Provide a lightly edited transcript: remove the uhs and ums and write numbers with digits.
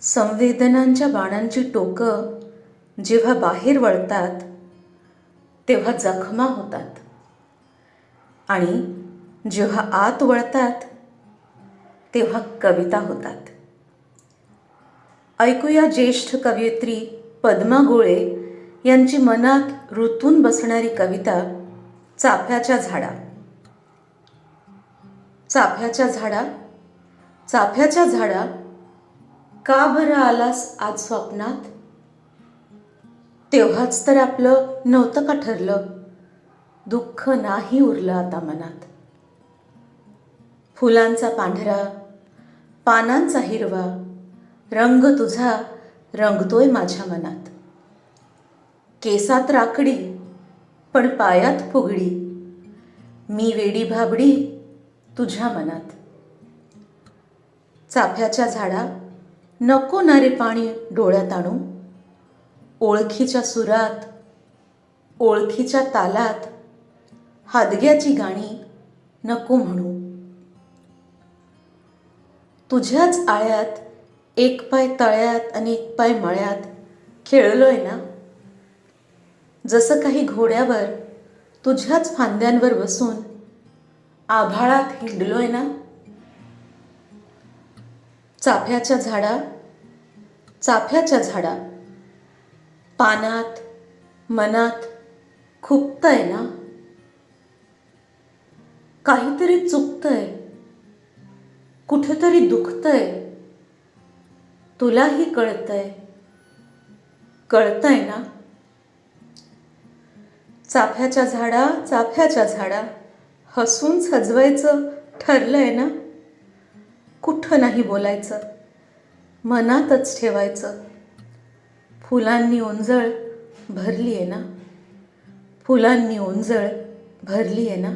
संवेदनांच्या बाणांची टोकं जेव्हा बाहेर वळतात तेव्हा जखमा होतात आणि जेव्हा आत वळतात तेव्हा कविता होतात. ऐकूया ज्येष्ठ कवयित्री पद्मा गोळे यांची मनात रुतून बसणारी कविता चाफ्याच्या झाडा. चाफ्याच्या झाडा, चाफ्याच्या झाडा, का बरं आलास आज स्वप्नात? तेव्हाच तर आपलं नव्हतं का ठरलं, दुःख नाही उरलं आता मनात. फुलांचा पांढरा, पानांचा हिरवा, रंग तुझा रंगतोय माझ्या मनात. केसात राखडी पण पायात फुगडी, मी वेडी भाबडी तुझ्या मनात. चाफ्याच्या झाडा, नको ना रे पाणी डोळ्यात आणू, ओळखीच्या सुरात ओळखीच्या तालात हादग्याची गाणी नको म्हणू. तुझ्याच आळ्यात एक पाय तळ्यात आणि एक पाय मळ्यात खेळलोय ना, जसं काही घोड्यावर तुझ्याच फांद्यांवर बसून आभाळात हिंडलोय ना. चाफ्याच्या झाडा, चाफ्याच्या झाडा, पानात मनात खुपतंय ना, काहीतरी चुकतंय, कुठेतरी दुखतंय, तुलाही कळतंय, कळतंय ना. चाफ्याच्या झाडा, चाफ्याच्या झाडा, हसून सजवायचं ठरलंय ना, कुठं नाही बोलायचं, मनातच ठेवायचं. फुलांनी ओंजळ भरली आहे ना, फुलांनी ओंजळ भरली आहे ना.